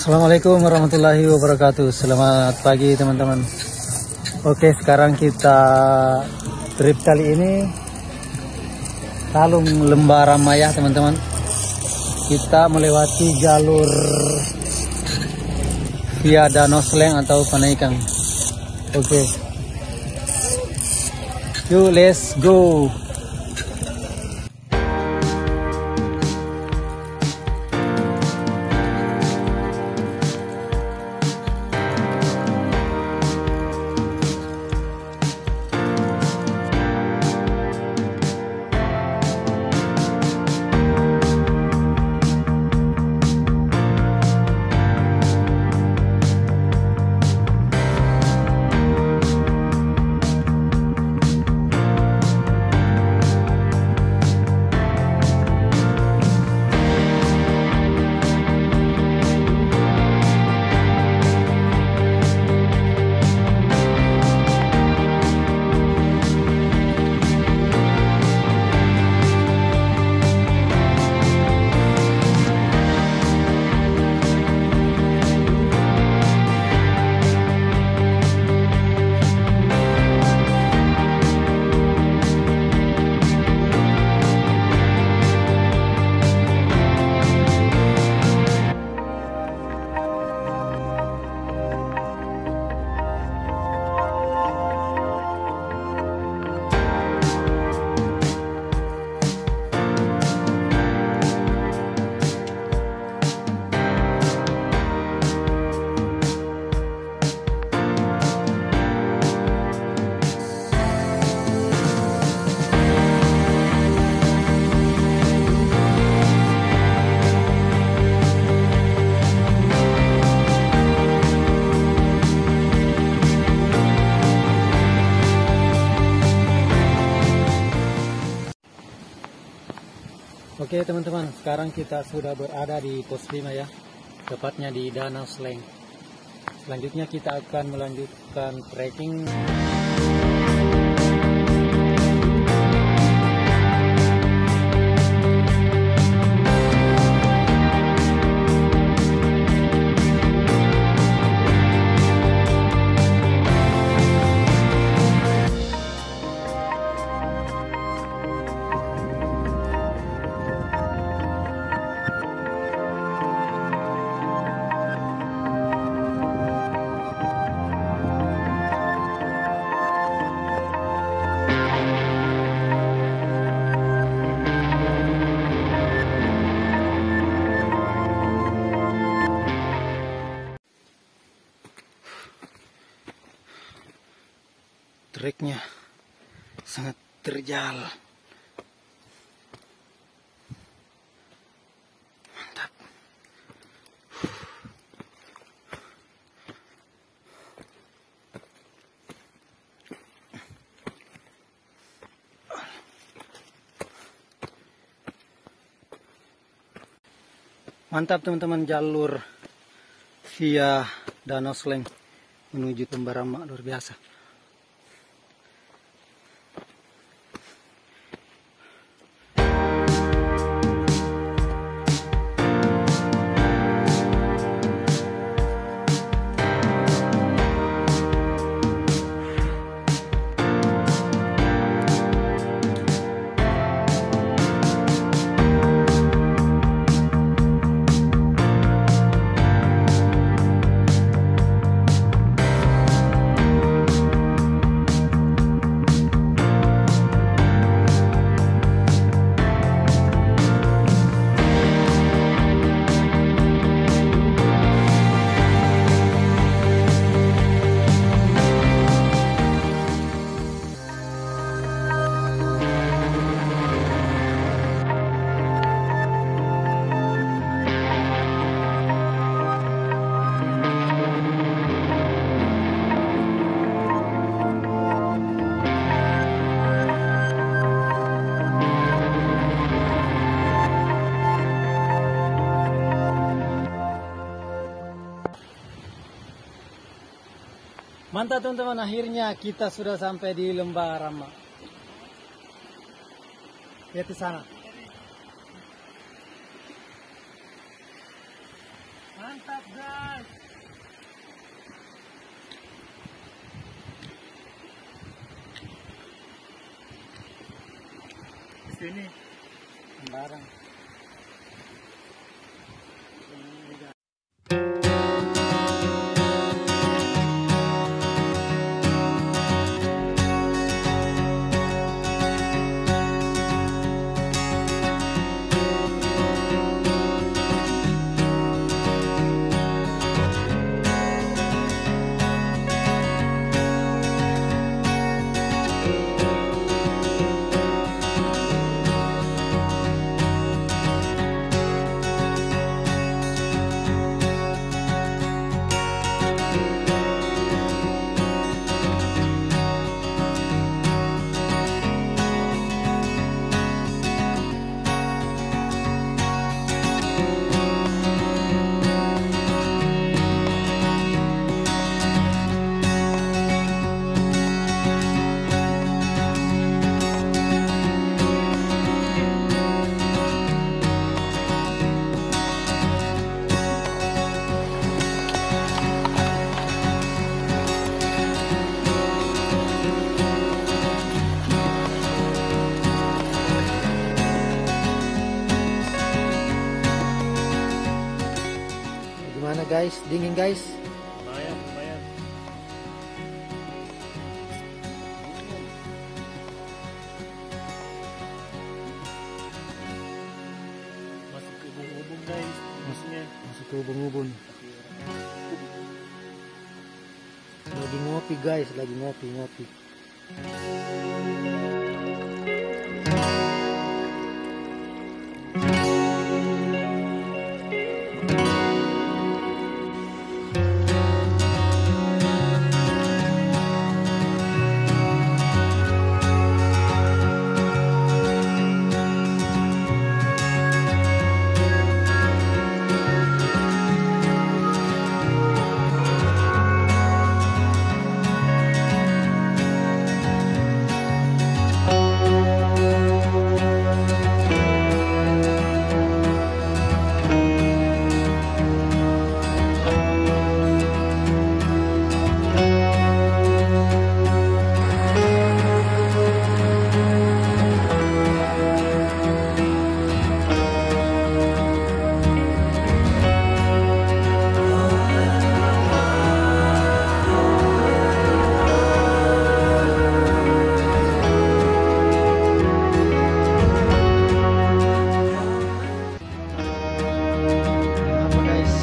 Assalamualaikum warahmatullahi wabarakatuh. Selamat pagi teman-teman. Oke, sekarang kita trip kali ini Talung Lembah Rama teman-teman. Kita melewati jalur via Danau Sleng atau Panaikan. Oke, yuk let's go. Oke teman-teman, sekarang kita sudah berada di pos 5 ya, tepatnya di Danau Sleng. Selanjutnya kita akan melanjutkan trekking. Treknya sangat terjal, mantap. Mantap teman-teman, jalur via Danau Sleng menuju Lembah Rama luar biasa. Mantap teman-teman, akhirnya kita sudah sampai di Lembah Rama. Lihat di sana. Mantap guys. sini. Sembarang. Gimana guys? Dingin guys? Lumayan, lumayan. Masuk ke ubun-ubun guys, musuhnya. Masuk ke ubun-ubun. Lagi ngopi guys, lagi ngopi. Apa guys?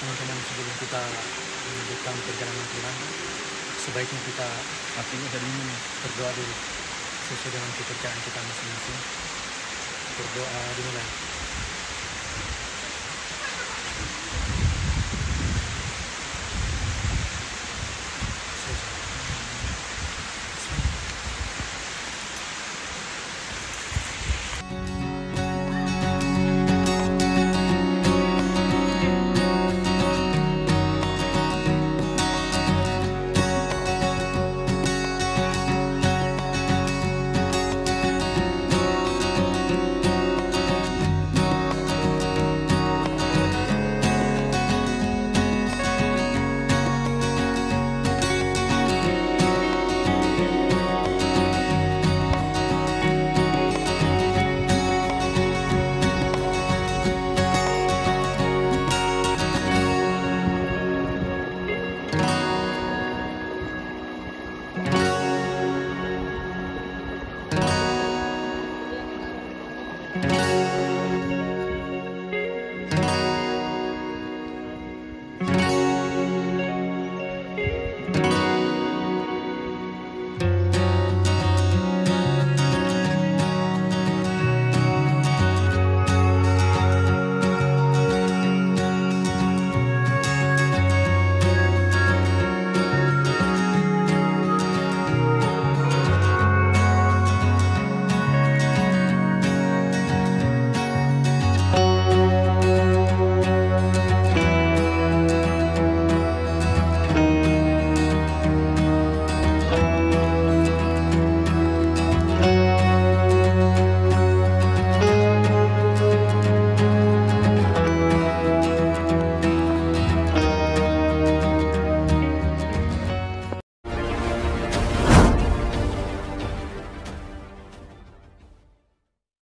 Teman-teman, sebelum kita melanjutkan perjalanan pulang, sebaiknya kita Artinya dari ini. berdoa dulu sesuai dengan kepercayaan kita masing-masing. Berdoa dimulai.